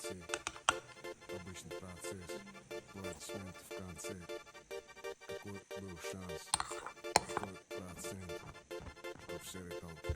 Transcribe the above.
танцы, обычный процесс, аплодисменты в конце. Какой был шанс, какой процент в серой толпе?